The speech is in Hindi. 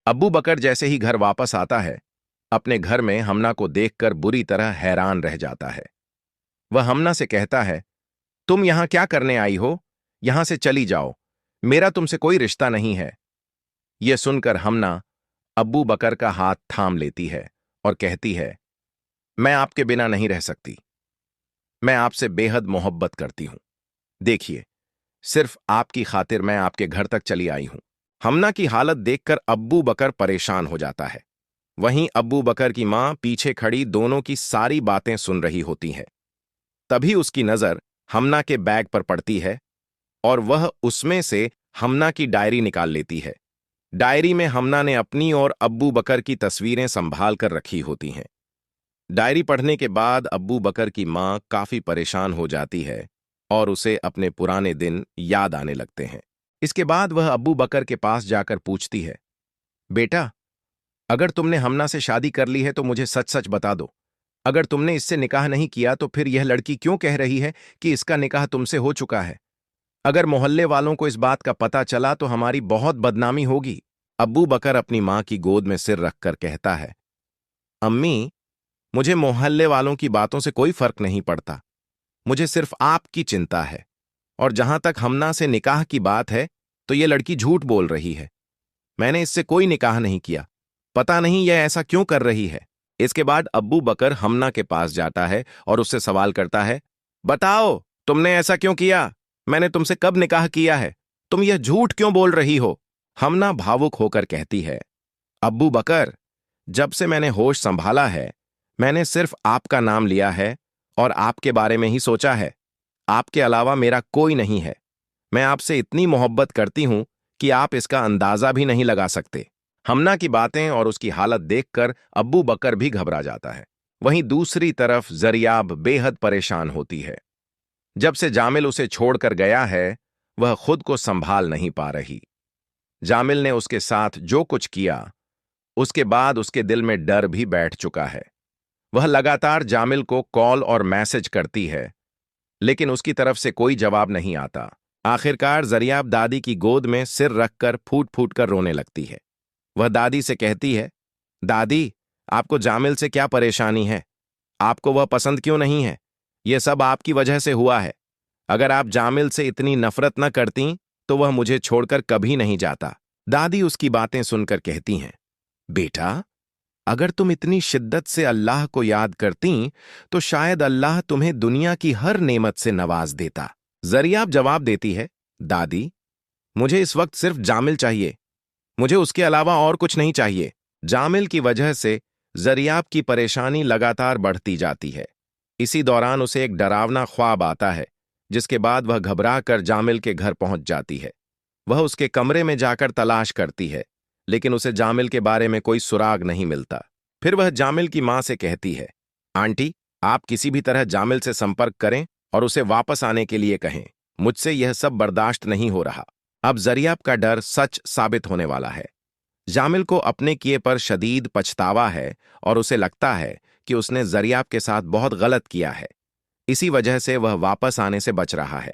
अब्बू बकर जैसे ही घर वापस आता है, अपने घर में हमना को देखकर बुरी तरह हैरान रह जाता है। वह हमना से कहता है, तुम यहां क्या करने आई हो? यहां से चली जाओ, मेरा तुमसे कोई रिश्ता नहीं है। यह सुनकर हमना अब्बू बकर का हाथ थाम लेती है और कहती है, मैं आपके बिना नहीं रह सकती। मैं आपसे बेहद मोहब्बत करती हूं। देखिए, सिर्फ आपकी खातिर मैं आपके घर तक चली आई हूं। हमना की हालत देखकर अब्बू बकर परेशान हो जाता है। वहीं अब्बू बकर की मां पीछे खड़ी दोनों की सारी बातें सुन रही होती हैं। तभी उसकी नजर हमना के बैग पर पड़ती है और वह उसमें से हमना की डायरी निकाल लेती है। डायरी में हमना ने अपनी और अब्बू बकर की तस्वीरें संभाल कर रखी होती हैं। डायरी पढ़ने के बाद अब्बू बकर की मां काफी परेशान हो जाती है और उसे अपने पुराने दिन याद आने लगते हैं। इसके बाद वह अब्बू बकर के पास जाकर पूछती है, बेटा, अगर तुमने हमना से शादी कर ली है तो मुझे सच सच बता दो। अगर तुमने इससे निकाह नहीं किया तो फिर यह लड़की क्यों कह रही है कि इसका निकाह तुमसे हो चुका है? अगर मोहल्ले वालों को इस बात का पता चला तो हमारी बहुत बदनामी होगी। अब्बू बकर अपनी मां की गोद में सिर रखकर कहता है, अम्मी, मुझे मोहल्ले वालों की बातों से कोई फर्क नहीं पड़ता। मुझे सिर्फ आपकी चिंता है। और जहां तक हमना से निकाह की बात है तो यह लड़की झूठ बोल रही है। मैंने इससे कोई निकाह नहीं किया। पता नहीं यह ऐसा क्यों कर रही है। इसके बाद अब्बू बकर हमना के पास जाता है और उससे सवाल करता है, बताओ, तुमने ऐसा क्यों किया? मैंने तुमसे कब निकाह किया है? तुम यह झूठ क्यों बोल रही हो? हमना भावुक होकर कहती है, अब्बू बकर, जब से मैंने होश संभाला है, मैंने सिर्फ आपका नाम लिया है और आपके बारे में ही सोचा है। आपके अलावा मेरा कोई नहीं है। मैं आपसे इतनी मोहब्बत करती हूं कि आप इसका अंदाजा भी नहीं लगा सकते। हमना की बातें और उसकी हालत देखकर अब्बू बकर भी घबरा जाता है। वहीं दूसरी तरफ जरियाब बेहद परेशान होती है। जब से जामिल उसे छोड़कर गया है, वह खुद को संभाल नहीं पा रही। जामिल ने उसके साथ जो कुछ किया, उसके बाद उसके दिल में डर भी बैठ चुका है। वह लगातार जामिल को कॉल और मैसेज करती है, लेकिन उसकी तरफ से कोई जवाब नहीं आता। आखिरकार जरियाब दादी की गोद में सिर रखकर फूट फूट कर रोने लगती है। वह दादी से कहती है, दादी, आपको जामिल से क्या परेशानी है? आपको वह पसंद क्यों नहीं है? यह सब आपकी वजह से हुआ है। अगर आप जामिल से इतनी नफरत न करती तो वह मुझे छोड़कर कभी नहीं जाता। दादी उसकी बातें सुनकर कहती हैं, बेटा, अगर तुम इतनी शिद्दत से अल्लाह को याद करती तो शायद अल्लाह तुम्हें दुनिया की हर नेमत से नवाज देता। जरियाब जवाब देती है, दादी, मुझे इस वक्त सिर्फ जामिल चाहिए। मुझे उसके अलावा और कुछ नहीं चाहिए। जामिल की वजह से जरियाब की परेशानी लगातार बढ़ती जाती है। इसी दौरान उसे एक डरावना ख्वाब आता है, जिसके बाद वह घबरा कर जामिल के घर पहुंच जाती है। वह उसके कमरे में जाकर तलाश करती है, लेकिन उसे जामिल के बारे में कोई सुराग नहीं मिलता। फिर वह जामिल की मां से कहती है, आंटी, आप किसी भी तरह जामिल से संपर्क करें और उसे वापस आने के लिए कहें। मुझसे यह सब बर्दाश्त नहीं हो रहा। अब जरियाब का डर सच साबित होने वाला है। जामिल को अपने किए पर शदीद पछतावा है और उसे लगता है कि उसने जरियाब के साथ बहुत गलत किया है। इसी वजह से वह वापस आने से बच रहा है।